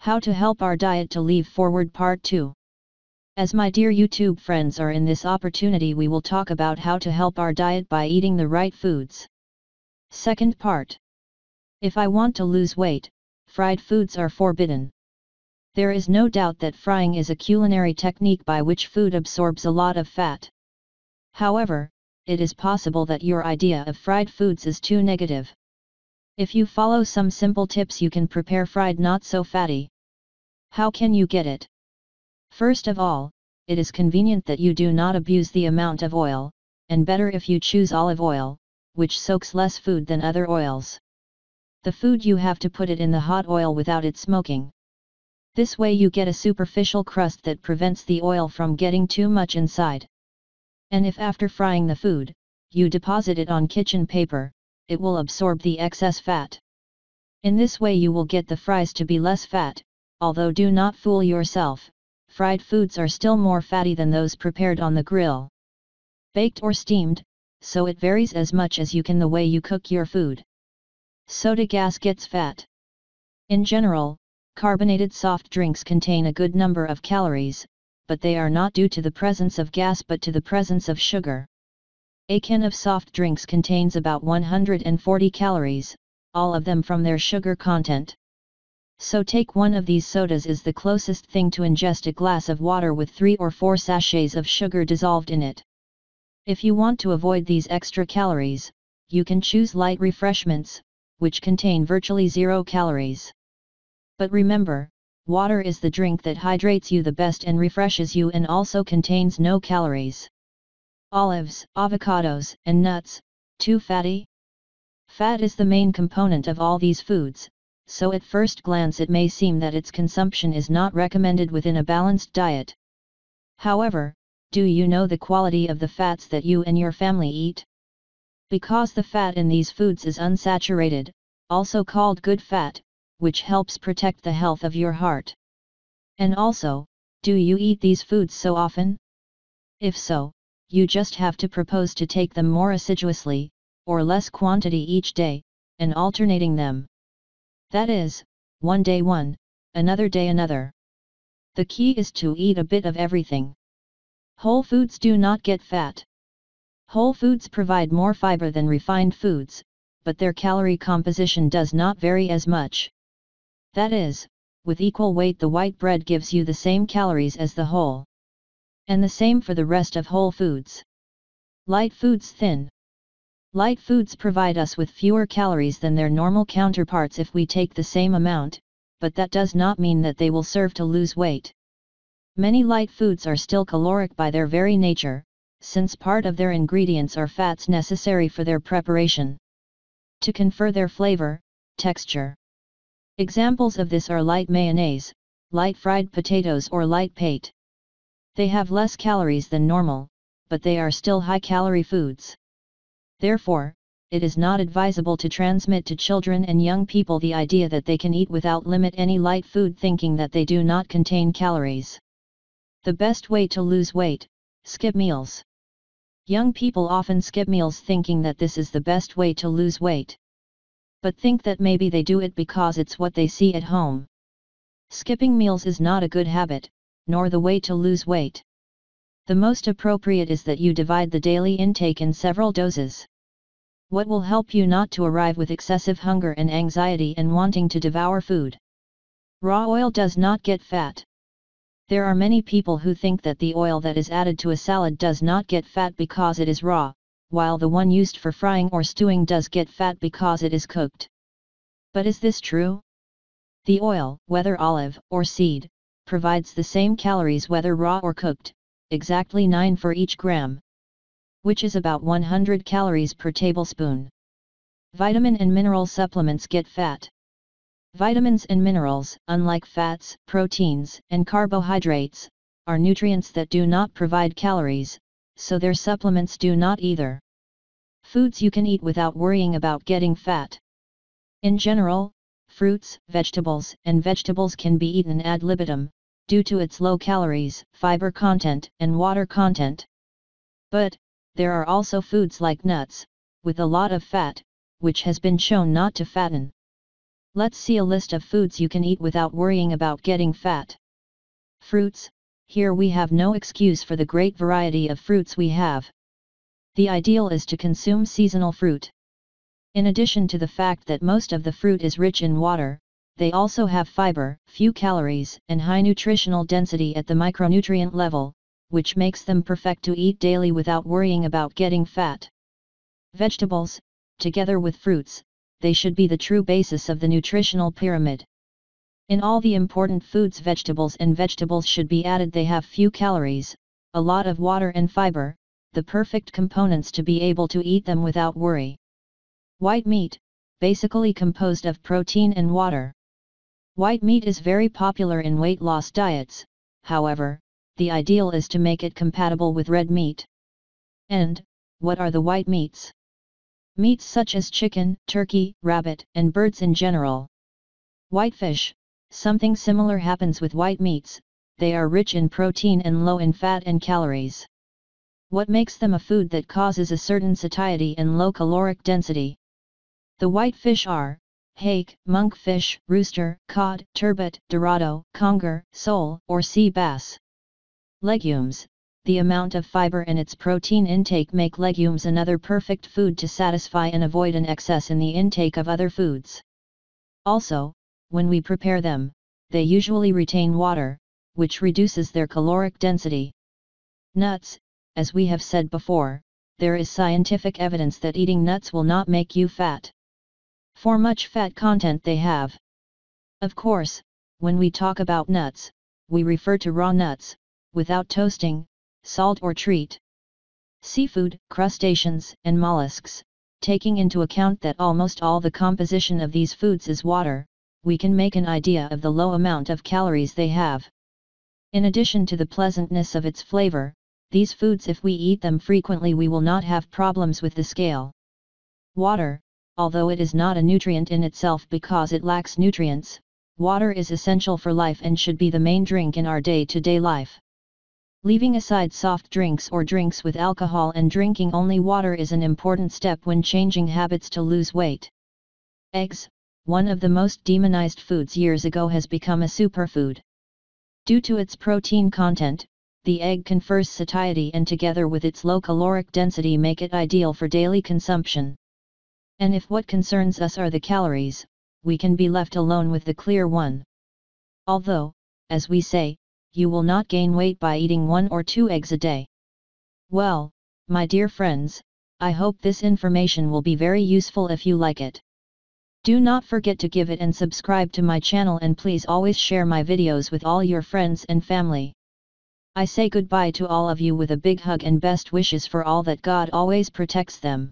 How to help our diet to leave forward part 2. As my dear YouTube friends are in this opportunity, we will talk about how to help our diet by eating the right foods. Second part. If I want to lose weight, fried foods are forbidden. There is no doubt that frying is a culinary technique by which food absorbs a lot of fat. However, it is possible that your idea of fried foods is too negative. If you follow some simple tips, you can prepare fried not so fatty. How can you get it? First of all, it is convenient that you do not abuse the amount of oil, and better if you choose olive oil, which soaks less food than other oils. The food you have to put it in the hot oil without it smoking. This way you get a superficial crust that prevents the oil from getting too much inside. And if after frying the food, you deposit it on kitchen paper, it will absorb the excess fat. In this way you will get the fries to be less fat, although do not fool yourself, fried foods are still more fatty than those prepared on the grill. Baked or steamed, so it varies as much as you can the way you cook your food. Soda gas gets fat. In general, carbonated soft drinks contain a good number of calories, but they are not due to the presence of gas but to the presence of sugar. A can of soft drinks contains about 140 calories, all of them from their sugar content. So take one of these sodas is the closest thing to ingest a glass of water with 3 or 4 sachets of sugar dissolved in it. If you want to avoid these extra calories, you can choose light refreshments, which contain virtually 0 calories. But remember, water is the drink that hydrates you the best and refreshes you and also contains no calories. Olives, avocados, and nuts, too fatty? Fat is the main component of all these foods, so at first glance it may seem that its consumption is not recommended within a balanced diet. However, do you know the quality of the fats that you and your family eat? Because the fat in these foods is unsaturated, also called good fat, which helps protect the health of your heart. And also, do you eat these foods so often? If so, you just have to propose to take them more assiduously, or less quantity each day, and alternating them. That is, one day one, another day another. The key is to eat a bit of everything. Whole foods do not get fat. Whole foods provide more fiber than refined foods, but their calorie composition does not vary as much. That is, with equal weight the white bread gives you the same calories as the whole. And the same for the rest of whole foods. Light foods thin. Light foods provide us with fewer calories than their normal counterparts if we take the same amount, but that does not mean that they will serve to lose weight. Many light foods are still caloric by their very nature, since part of their ingredients are fats necessary for their preparation, to confer their flavor, texture. Examples of this are light mayonnaise, light fried potatoes or light pate. They have less calories than normal, but they are still high-calorie foods. Therefore, it is not advisable to transmit to children and young people the idea that they can eat without limit any light food thinking that they do not contain calories. The best way to lose weight: skip meals. Young people often skip meals thinking that this is the best way to lose weight. But think that maybe they do it because it's what they see at home. Skipping meals is not a good habit, nor the way to lose weight. The most appropriate is that you divide the daily intake in several doses. What will help you not to arrive with excessive hunger and anxiety and wanting to devour food? Raw oil does not get fat. There are many people who think that the oil that is added to a salad does not get fat because it is raw, while the one used for frying or stewing does get fat because it is cooked. But is this true? The oil, whether olive or seed, provides the same calories whether raw or cooked, exactly 9 for each gram, which is about 100 calories per tablespoon. Vitamin and mineral supplements get fat. Vitamins and minerals, unlike fats, proteins, and carbohydrates, are nutrients that do not provide calories, so their supplements do not either. Foods you can eat without worrying about getting fat. In general, fruits, vegetables, and vegetables can be eaten ad libitum, due to its low calories, fiber content, and water content. But, there are also foods like nuts, with a lot of fat, which has been shown not to fatten. Let's see a list of foods you can eat without worrying about getting fat. Fruits. Here we have no excuse for the great variety of fruits we have. The ideal is to consume seasonal fruit. In addition to the fact that most of the fruit is rich in water, they also have fiber, few calories, and high nutritional density at the micronutrient level, which makes them perfect to eat daily without worrying about getting fat. Vegetables, together with fruits, they should be the true basis of the nutritional pyramid. In all the important foods, vegetables should be added. They have few calories, a lot of water and fiber, the perfect components to be able to eat them without worry. White meat, basically composed of protein and water. White meat is very popular in weight loss diets, however, the ideal is to make it compatible with red meat. And, what are the white meats? Meats such as chicken, turkey, rabbit, and birds in general. Whitefish, something similar happens with white meats, they are rich in protein and low in fat and calories. What makes them a food that causes a certain satiety and low caloric density? The white fish are hake, monkfish, rooster, cod, turbot, dorado, conger, sole, or sea bass. Legumes. The amount of fiber and its protein intake make legumes another perfect food to satisfy and avoid an excess in the intake of other foods. Also, when we prepare them, they usually retain water, which reduces their caloric density. Nuts. As we have said before, there is scientific evidence that eating nuts will not make you fat. For much fat content they have. Of course, when we talk about nuts, we refer to raw nuts, without toasting, salt or treat. Seafood, crustaceans, and mollusks, taking into account that almost all the composition of these foods is water, we can make an idea of the low amount of calories they have. In addition to the pleasantness of its flavor, these foods, if we eat them frequently, we will not have problems with the scale. Water, although it is not a nutrient in itself because it lacks nutrients, water is essential for life and should be the main drink in our day-to-day life. Leaving aside soft drinks or drinks with alcohol and drinking only water is an important step when changing habits to lose weight. Eggs, one of the most demonized foods years ago, has become a superfood. Due to its protein content, the egg confers satiety and together with its low caloric density make it ideal for daily consumption. And if what concerns us are the calories, we can be left alone with the clear one. Although, as we say, you will not gain weight by eating 1 or 2 eggs a day. Well, my dear friends, I hope this information will be very useful. If you like it, do not forget to give it and subscribe to my channel, and please always share my videos with all your friends and family. I say goodbye to all of you with a big hug and best wishes for all that God always protects them.